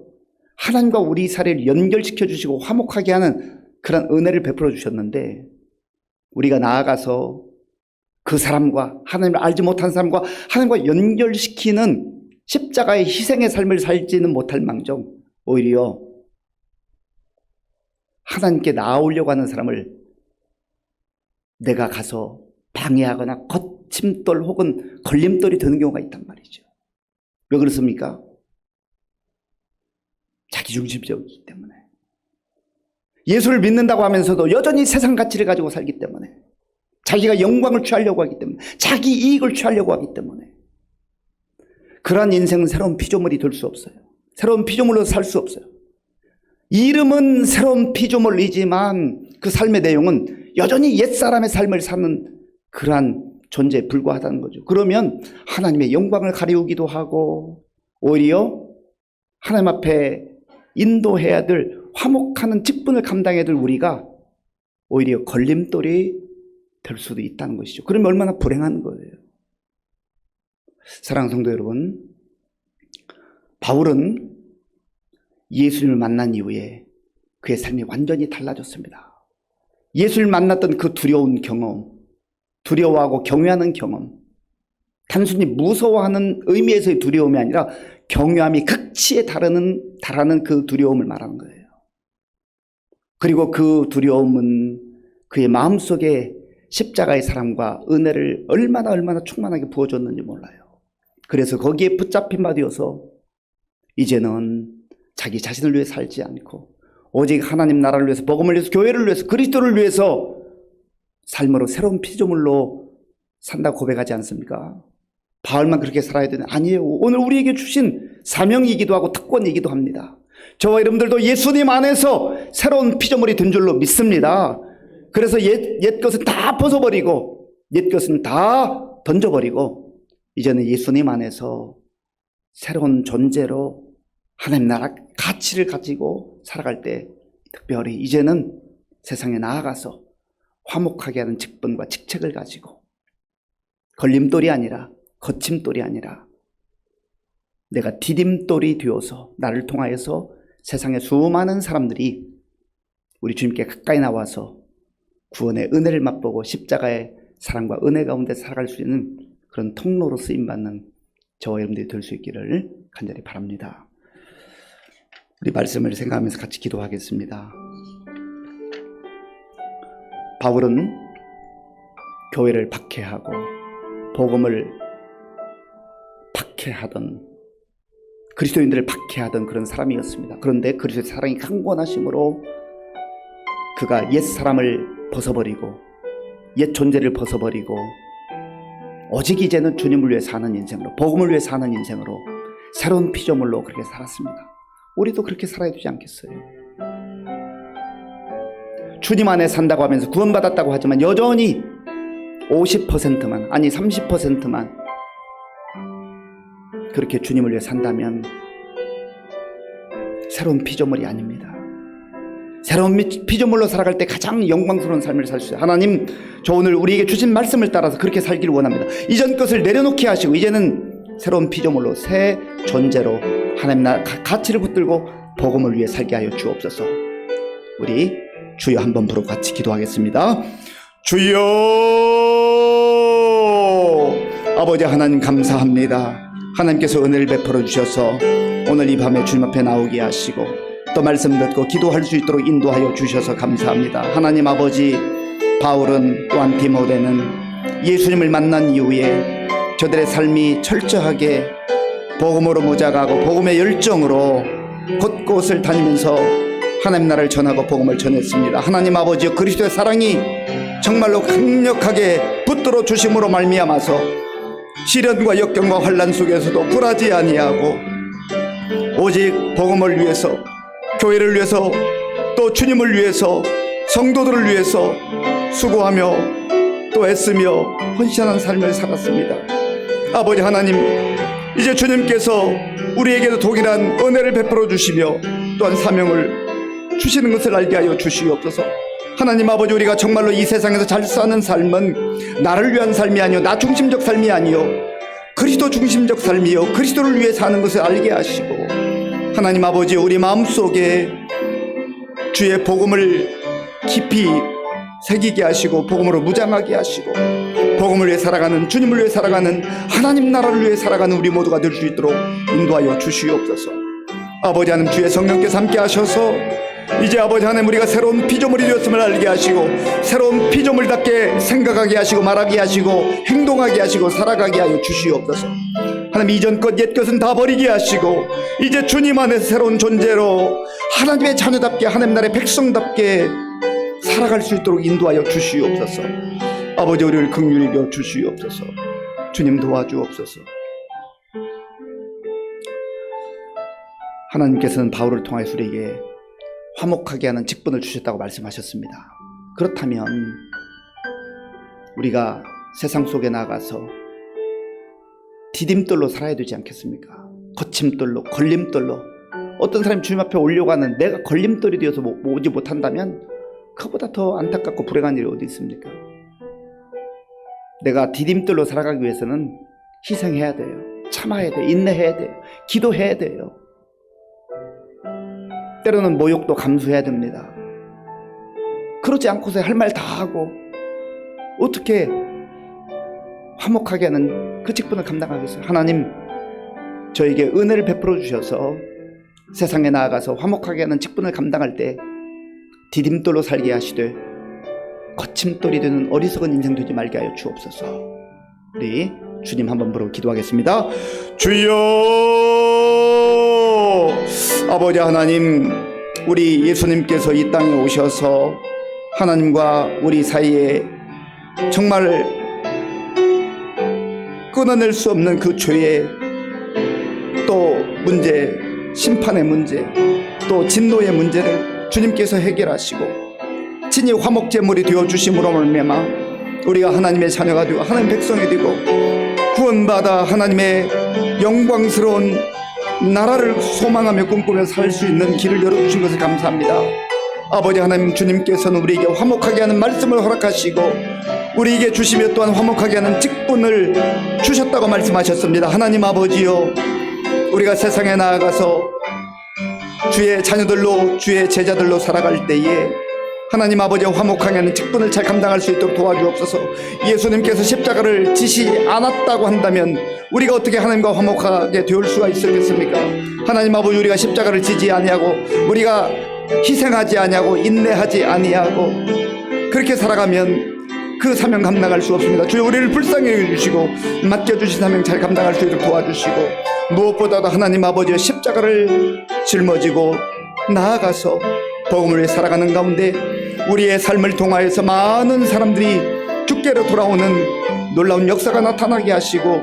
하나님과 우리 사례를 연결시켜 주시고 화목하게 하는 그런 은혜를 베풀어 주셨는데 우리가 나아가서 그 사람과 하나님을 알지 못한 사람과 하나님과 연결시키는 십자가의 희생의 삶을 살지는 못할 망정 오히려 하나님께 나아오려고 하는 사람을 내가 가서 방해하거나 거침돌 혹은 걸림돌이 되는 경우가 있단 말이죠. 왜 그렇습니까? 자기중심적이기 때문에. 예수를 믿는다고 하면서도 여전히 세상 가치를 가지고 살기 때문에, 자기가 영광을 취하려고 하기 때문에, 자기 이익을 취하려고 하기 때문에 그러한 인생은 새로운 피조물이 될 수 없어요. 새로운 피조물로 살 수 없어요. 이름은 새로운 피조물이지만 그 삶의 내용은 여전히 옛사람의 삶을 사는 그러한 존재에 불과하다는 거죠. 그러면 하나님의 영광을 가리우기도 하고 오히려 하나님 앞에 인도해야 될 화목하는 직분을 감당해야 될 우리가 오히려 걸림돌이 될 수도 있다는 것이죠. 그러면 얼마나 불행한 거예요. 사랑하는 성도 여러분, 바울은 예수님을 만난 이후에 그의 삶이 완전히 달라졌습니다. 예수를 만났던 그 두려운 경험, 두려워하고 경외하는 경험, 단순히 무서워하는 의미에서의 두려움이 아니라 경외함이 극치에 달하는 그 두려움을 말하는 거예요. 그리고 그 두려움은 그의 마음속에 십자가의 사랑과 은혜를 얼마나 충만하게 부어줬는지 몰라요. 그래서 거기에 붙잡힌 바 되어서 이제는 자기 자신을 위해 살지 않고 오직 하나님 나라를 위해서, 복음을 위해서, 교회를 위해서, 그리스도를 위해서 삶으로 새로운 피조물로 산다고 고백하지 않습니까? 바울만 그렇게 살아야 되는, 아니에요. 오늘 우리에게 주신 사명이기도 하고 특권이기도 합니다. 저와 여러분들도 예수님 안에서 새로운 피조물이 된 줄로 믿습니다. 그래서 옛 것은 다 벗어버리고 옛 것은 다 던져버리고 이제는 예수님 안에서 새로운 존재로 하나님 나라 가치를 가지고 살아갈 때, 특별히 이제는 세상에 나아가서 화목하게 하는 직분과 직책을 가지고 걸림돌이 아니라, 거침돌이 아니라 내가 디딤돌이 되어서 나를 통하여서 세상의 수많은 사람들이 우리 주님께 가까이 나와서 구원의 은혜를 맛보고 십자가의 사랑과 은혜 가운데 살아갈 수 있는 그런 통로로 쓰임받는 저와 여러분들이 될 수 있기를 간절히 바랍니다. 우리 말씀을 생각하면서 같이 기도하겠습니다. 바울은 교회를 박해하고 복음을 박해하던, 그리스도인들을 박해하던 그런 사람이었습니다. 그런데 그리스도의 사랑이 강권하심으로 그가 옛 사람을 벗어버리고 옛 존재를 벗어버리고 오직 이제는 주님을 위해 사는 인생으로, 복음을 위해 사는 인생으로 새로운 피조물로 그렇게 살았습니다. 우리도 그렇게 살아야 되지 않겠어요? 주님 안에 산다고 하면서 구원받았다고 하지만 여전히 50%만, 아니 30%만 그렇게 주님을 위해 산다면 새로운 피조물이 아닙니다. 새로운 피조물로 살아갈 때 가장 영광스러운 삶을 살 수 있어요. 하나님, 저 오늘 우리에게 주신 말씀을 따라서 그렇게 살기를 원합니다. 이전 것을 내려놓게 하시고 이제는 새로운 피조물로, 새 존재로 하나님 나라 가치를 붙들고 복음을 위해 살게 하여 주옵소서. 우리 주여 한번 부르고 같이 기도하겠습니다. 주여, 아버지 하나님 감사합니다. 하나님께서 은혜를 베풀어 주셔서 오늘 이 밤에 주님 앞에 나오게 하시고 또 말씀 듣고 기도할 수 있도록 인도하여 주셔서 감사합니다. 하나님 아버지, 바울은 또한 디모데는 예수님을 만난 이후에 저들의 삶이 철저하게 복음으로 무장하고 복음의 열정으로 곳곳을 다니면서 하나님 나라를 전하고 복음을 전했습니다. 하나님 아버지여, 그리스도의 사랑이 정말로 강력하게 붙들어 주심으로 말미암아서 시련과 역경과 환난 속에서도 굴하지 아니하고 오직 복음을 위해서, 교회를 위해서, 또 주님을 위해서, 성도들을 위해서 수고하며 또 애쓰며 헌신하는 삶을 살았습니다. 아버지 하나님, 이제 주님께서 우리에게도 동일한 은혜를 베풀어 주시며 또한 사명을 주시는 것을 알게 하여 주시옵소서. 하나님 아버지, 우리가 정말로 이 세상에서 잘 사는 삶은 나를 위한 삶이 아니요, 나 중심적 삶이 아니요, 그리스도 중심적 삶이요, 그리스도를 위해 사는 것을 알게 하시고, 하나님 아버지, 우리 마음속에 주의 복음을 깊이 새기게 하시고 복음으로 무장하게 하시고 복음을 위해 살아가는, 주님을 위해 살아가는, 하나님 나라를 위해 살아가는 우리 모두가 될 수 있도록 인도하여 주시옵소서. 아버지 하나님, 주의 성령께서 함께 하셔서 이제 아버지 하나님, 우리가 새로운 피조물이 되었음을 알게 하시고 새로운 피조물답게 생각하게 하시고 말하게 하시고 행동하게 하시고 살아가게 하여 주시옵소서. 하나님, 이전 것 옛 것은 다 버리게 하시고 이제 주님 안에서 새로운 존재로 하나님의 자녀답게, 하나님 나라의 백성답게 살아갈 수 있도록 인도하여 주시옵소서. 아버지, 우리를 긍휼히 여겨 주시옵소서. 주님 도와주옵소서. 하나님께서는 바울을 통하여 우리에게 화목하게 하는 직분을 주셨다고 말씀하셨습니다. 그렇다면 우리가 세상 속에 나가서 디딤돌로 살아야 되지 않겠습니까? 거침돌로, 걸림돌로. 어떤 사람이 주님 앞에 오려고 하는 내가 걸림돌이 되어서 오지 못한다면 그보다 더 안타깝고 불행한 일이 어디 있습니까? 내가 디딤돌로 살아가기 위해서는 희생해야 돼요. 참아야 돼요. 인내해야 돼요. 기도해야 돼요. 때로는 모욕도 감수해야 됩니다. 그 그러지 않고서 할 말 다 하고 어떻게 화목하게 하는 그 직분을 감당하겠어요? 하나님, 저에게 은혜를 베풀어 주셔서 세상에 나아가서 화목하게 하는 직분을 감당할 때 디딤돌로 살게 하시되 거침돌이 되는 어리석은 인생 되지 말게 하여 주옵소서. 우리 주님 한번 부르고 기도하겠습니다. 주여, 아버지 하나님, 우리 예수님께서 이 땅에 오셔서 하나님과 우리 사이에 정말 끊어낼 수 없는 그 죄의 또 문제, 심판의 문제, 또 진노의 문제를 주님께서 해결하시고 친히 화목제물이 되어주심으로 말미암아 우리가 하나님의 자녀가 되고 하나님 백성이 되고 구원받아 하나님의 영광스러운 나라를 소망하며 꿈꾸며 살 수 있는 길을 열어주신 것을 감사합니다. 아버지 하나님, 주님께서는 우리에게 화목하게 하는 말씀을 허락하시고 우리에게 주시며 또한 화목하게 하는 직분을 주셨다고 말씀하셨습니다. 하나님 아버지요, 우리가 세상에 나아가서 주의 자녀들로, 주의 제자들로 살아갈 때에 하나님 아버지 화목하게 하는 직분을 잘 감당할 수 있도록 도와주옵소서. 예수님께서 십자가를 지시 않았다고 한다면 우리가 어떻게 하나님과 화목하게 되올 수가 있었겠습니까? 하나님 아버지, 우리가 십자가를 지지 아니하고 우리가 희생하지 아니하고 인내하지 아니하고 그렇게 살아가면 그 사명 감당할 수 없습니다. 주여, 우리를 불쌍히 여겨주시고 맡겨주신 사명 잘 감당할 수 있도록 도와주시고 무엇보다도 하나님 아버지의 십자가를 짊어지고 나아가서 복음을 위해 살아가는 가운데 우리의 삶을 통하여서 많은 사람들이 주께로 돌아오는 놀라운 역사가 나타나게 하시고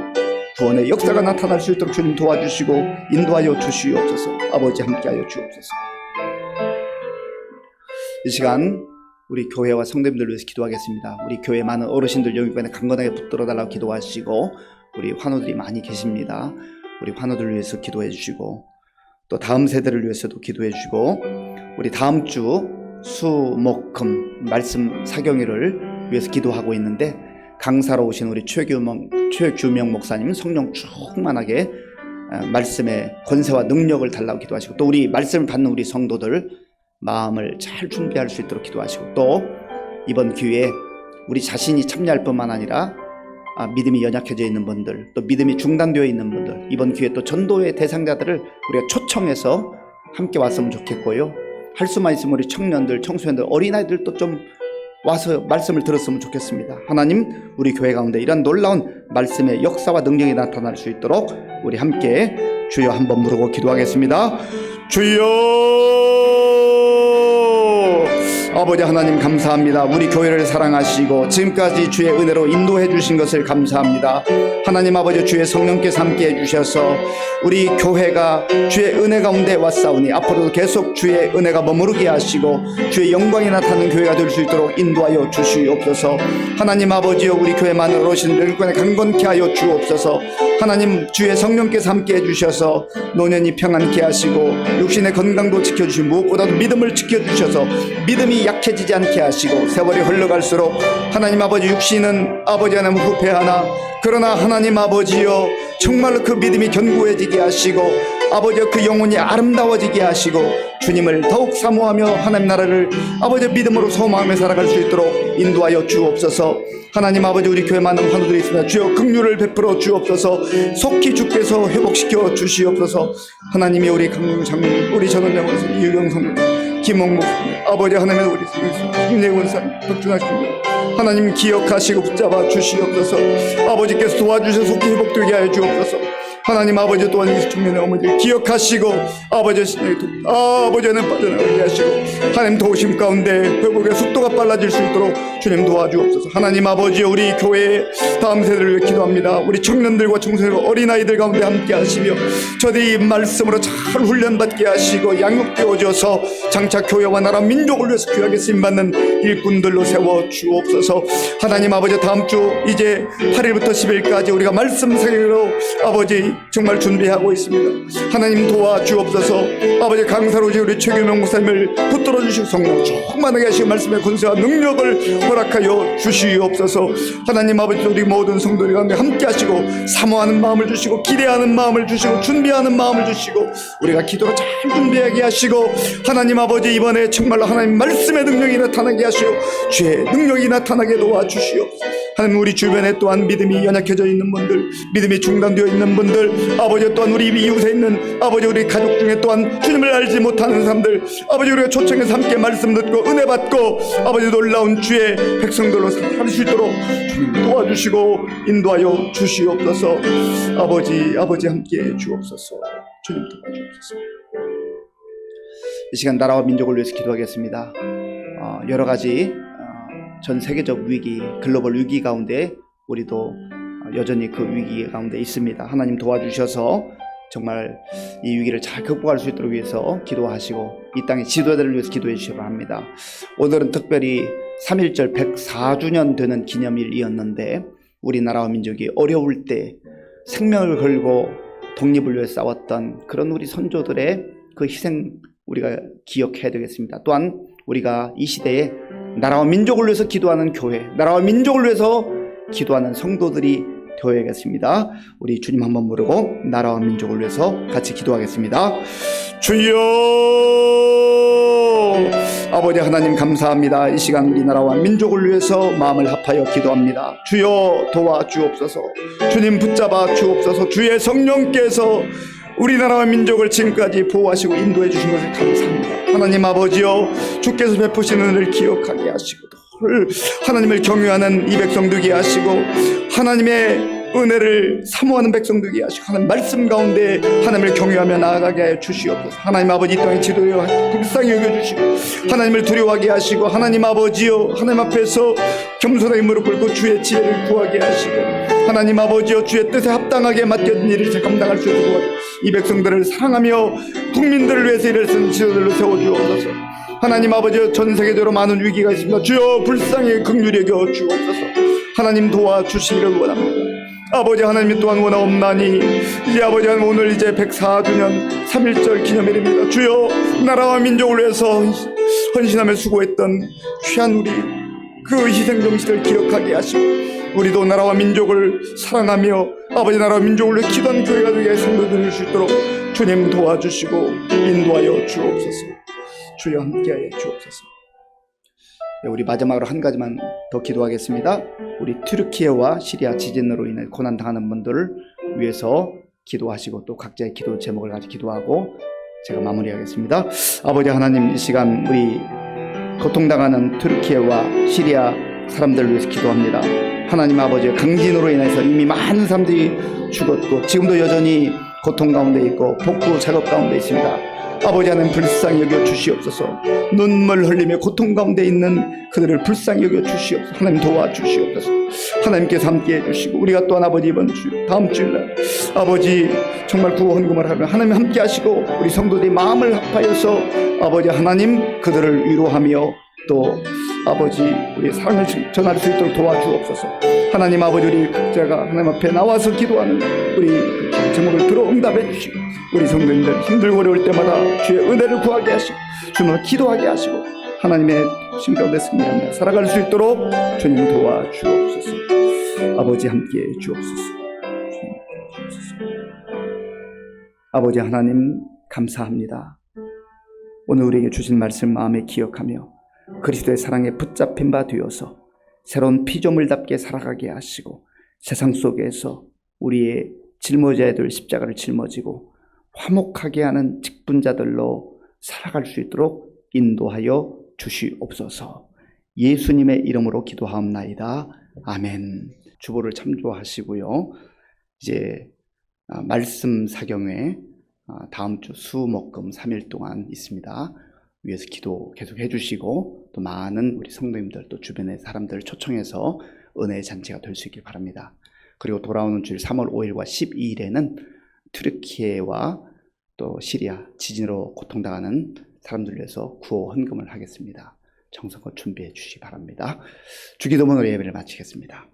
구원의 역사가 나타날 수 있도록 주님 도와주시고 인도하여 주시옵소서. 아버지 함께하여 주옵소서. 이 시간 우리 교회와 성도님들 위해서 기도하겠습니다. 우리 교회 많은 어르신들 영육반에 강건하게 붙들어 달라고 기도하시고 우리 환우들이 많이 계십니다. 우리 환우들을 위해서 기도해 주시고 또 다음 세대를 위해서도 기도해 주시고 우리 다음 주 수, 목, 금 말씀 사경일을 위해서 기도하고 있는데 강사로 오신 우리 최규명 목사님 성령 충만하게 말씀의 권세와 능력을 달라고 기도하시고 또 우리 말씀을 받는 우리 성도들 마음을 잘 준비할 수 있도록 기도하시고 또 이번 기회에 우리 자신이 참여할 뿐만 아니라 믿음이 연약해져 있는 분들 또 믿음이 중단되어 있는 분들 이번 기회에 또 전도의 대상자들을 우리가 초청해서 함께 왔으면 좋겠고요. 할 수만 있으면 우리 청년들, 청소년들, 어린아이들도 좀 와서 말씀을 들었으면 좋겠습니다. 하나님, 우리 교회 가운데 이런 놀라운 말씀의 역사와 능력이 나타날 수 있도록 우리 함께 주여 한번 부르고 기도하겠습니다. 주여, 아버지 하나님 감사합니다. 우리 교회를 사랑하시고 지금까지 주의 은혜로 인도해 주신 것을 감사합니다. 하나님 아버지, 주의 성령께서 함께 해주셔서 우리 교회가 주의 은혜 가운데 왔사오니 앞으로도 계속 주의 은혜가 머무르게 하시고 주의 영광이 나타나는 교회가 될 수 있도록 인도하여 주시옵소서. 하나님 아버지여, 우리 교회 많은 어르신들 일꾼에 강건케 하여 주옵소서. 하나님, 주의 성령께서 함께 해주셔서 노년이 평안케 하시고 육신의 건강도 지켜주시고 무엇보다도 믿음을 지켜주셔서 믿음이 약해지지 않게 하시고 세월이 흘러갈수록 하나님 아버지 육신은 아버지 하나님 후패하나 그러나 하나님 아버지여 정말로 그 믿음이 견고해지게 하시고 아버지여 그 영혼이 아름다워지게 하시고 주님을 더욱 사모하며 하나님 나라를 아버지 믿음으로 소망하며 살아갈 수 있도록 인도하여 주옵소서. 하나님 아버지, 우리 교회 많은 환우들이 있습니다. 주여 긍휼을 베풀어 주옵소서. 속히 주께서 회복시켜 주시옵소서. 하나님이 우리 강릉 장로님, 우리 전원장원사 이유경 성님, 김홍목 아버지 하나님, 우리 김예원사 박준하십니다. 하나님 기억하시고 붙잡아 주시옵소서. 아버지께서 도와주셔서 속히 회복되게 하여 주옵소서. 하나님 아버지, 또한 이 청년의 어머니를 기억하시고 아버지는 빠져나가게 하시고 하나님 도우심 가운데 회복의 속도가 빨라질 수 있도록 주님 도와주옵소서. 하나님 아버지, 우리 교회 다음 세대를 위해 기도합니다. 우리 청년들과 청소년과 어린아이들 가운데 함께 하시며 저들이 말씀으로 잘 훈련받게 하시고 양육되어져서 장차 교회와 나라 민족을 위해서 귀하게 쓰임받는 일꾼들로 세워주옵소서. 하나님 아버지, 다음 주 이제 8일부터 10일까지 우리가 말씀 사경으로 아버지 정말 준비하고 있습니다. 하나님 도와주옵소서. 아버지, 강사로 우리 최규명 목사님을 붙들어 주시고 성령 충만하게 하시고 말씀의 권세와 능력을 허락하여 주시옵소서. 하나님 아버지, 우리 모든 성도들 가운데 함께 하시고 사모하는 마음을 주시고 기대하는 마음을 주시고 준비하는 마음을 주시고 우리가 기도로 잘 준비하게 하시고 하나님 아버지, 이번에 정말로 하나님 말씀의 능력이 나타나게 하시고 주의 능력이 나타나게 도와주시옵소서. 하나님, 우리 주변에 또한 믿음이 연약해져 있는 분들, 믿음이 중단되어 있는 분들, 아버지, 또한 우리 이웃에 있는 아버지, 우리 가족 중에 또한 주님을 알지 못하는 사람들, 아버지, 우리가 초청해서 함께 말씀 듣고 은혜 받고 아버지 놀라운 주의 백성들로 살아갈 수 있도록 주님 도와주시고 인도하여 주시옵소서. 아버지 함께 주옵소서. 주님 도와주옵소서. 이 시간 나라와 민족을 위해서 기도하겠습니다. 여러 가지 전 세계적 위기, 글로벌 위기 가운데 우리도 여전히 그 위기 가운데 있습니다. 하나님 도와주셔서 정말 이 위기를 잘 극복할 수 있도록 위해서 기도하시고 이 땅의 지도자들을 위해서 기도해 주시기 바랍니다. 오늘은 특별히 3.1절 104주년 되는 기념일이었는데 우리나라와 민족이 어려울 때 생명을 걸고 독립을 위해 싸웠던 그런 우리 선조들의 그 희생 우리가 기억해야 되겠습니다. 또한 우리가 이 시대에 나라와 민족을 위해서 기도하는 교회, 나라와 민족을 위해서 기도하는 성도들이 되어야겠습니다. 우리 주님 한번 부르고 나라와 민족을 위해서 같이 기도하겠습니다. 주여, 아버지 하나님 감사합니다. 이 시간 우리 나라와 민족을 위해서 마음을 합하여 기도합니다. 주여 도와주옵소서. 주님 붙잡아 주옵소서. 주의 성령께서 우리나라와 민족을 지금까지 보호하시고 인도해 주신 것을 감사합니다. 하나님 아버지여, 주께서 베푸신 은혜를 기억하게 하시고 하나님을 경외하는 이 백성 되게 하시고 하나님의 은혜를 사모하는 백성 되게 하시고 하나님 말씀 가운데 하나님을 경외하며 나아가게 하여 주시옵소서. 하나님 아버지, 이 땅의 지도여 불쌍히 여겨주시고 하나님을 두려워하게 하시고 하나님 아버지여, 하나님 앞에서 겸손하게 무릎 꿇고 주의 지혜를 구하게 하시고 하나님 아버지여, 주의 뜻에 합당하게 맡겨진 일을 잘 감당할 수 있도록 이 백성들을 사랑하며 국민들을 위해서 일을 쓰는 지도자들로 세워주옵소서. 하나님 아버지, 전 세계적으로 많은 위기가 있습니다. 주여 불쌍히 긍휼히 여겨 주옵소서. 하나님 도와주시기를 원합니다. 아버지 하나님이 또한 원하옵나니 이제 아버지 하나님, 오늘 이제 104주년 3.1절 기념일입니다. 주여 나라와 민족을 위해서 헌신하며 수고했던 귀한 우리 그 희생정신을 기억하게 하시고 우리도 나라와 민족을 사랑하며 아버지 나라와 민족을 위해 기도하는 교회가 되게 성도들일 수 있도록 주님 도와주시고 인도하여 주옵소서. 주여 함께하여 주옵소서. 우리 마지막으로 한 가지만 더 기도하겠습니다. 우리 튀르키예와 시리아 지진으로 인해 고난당하는 분들을 위해서 기도하시고 또 각자의 기도 제목을 가지고 기도하고 제가 마무리하겠습니다. 아버지 하나님, 이 시간 우리 고통당하는 튀르키예와 시리아 사람들을 위해서 기도합니다. 하나님 아버지, 강진으로 인해서 이미 많은 사람들이 죽었고 지금도 여전히 고통 가운데 있고 복구 작업 가운데 있습니다. 아버지 하나님 불쌍히 여겨 주시옵소서. 눈물 흘리며 고통 가운데 있는 그들을 불쌍히 여겨 주시옵소서. 하나님 도와주시옵소서. 하나님께서 함께해 주시고 우리가 또한 아버지 이번 주 다음 주일날 아버지 정말 구호 헌금을 하며 하나님 함께 하시고 우리 성도들이 마음을 합하여서 아버지 하나님 그들을 위로하며 또 아버지 우리 사랑을 전할 수 있도록 도와주옵소서. 하나님 아버지, 우리 각자가 하나님 앞에 나와서 기도하는 우리 제목을 들어 응답해 주시고 우리 성도님들 힘들고 어려울 때마다 주의 은혜를 구하게 하시고 주님을 기도하게 하시고 하나님의 신 가운데 승리하며 살아갈 수 있도록 주님 도와주옵소서. 아버지 함께해 주옵소서. 주님 도와주옵소서. 아버지 하나님 감사합니다. 오늘 우리에게 주신 말씀 마음에 기억하며 그리스도의 사랑에 붙잡힌 바 되어서 새로운 피조물답게 살아가게 하시고 세상 속에서 우리의 짊어져야 될 십자가를 짊어지고 화목하게 하는 직분자들로 살아갈 수 있도록 인도하여 주시옵소서. 예수님의 이름으로 기도하옵나이다. 아멘. 주보를 참조하시고요. 이제 말씀 사경회 다음 주 수목금 3일 동안 있습니다. 위에서 기도 계속 해주시고 또 많은 우리 성도님들 또 주변의 사람들을 초청해서 은혜의 잔치가 될 수 있길 바랍니다. 그리고 돌아오는 주일 3월 5일과 12일에는 튀르키예와 또 시리아 지진으로 고통당하는 사람들을 위해서 구호 헌금을 하겠습니다. 정성껏 준비해 주시기 바랍니다. 주기도문으로 예배를 마치겠습니다.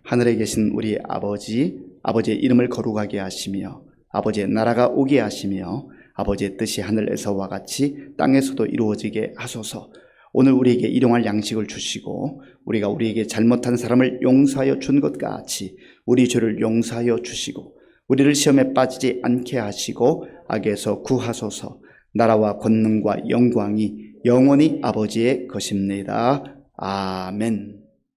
하늘에 계신 우리 아버지, 아버지의 이름을 거룩하게 하시며 아버지의 나라가 오게 하시며 아버지의 뜻이 하늘에서와 같이 땅에서도 이루어지게 하소서. 오늘 우리에게 일용할 양식을 주시고 우리가 우리에게 잘못한 사람을 용서하여 준 것 같이 우리 죄를 용서하여 주시고 우리를 시험에 빠지지 않게 하시고 악에서 구하소서. 나라와 권능과 영광이 영원히 아버지의 것입니다. 아멘.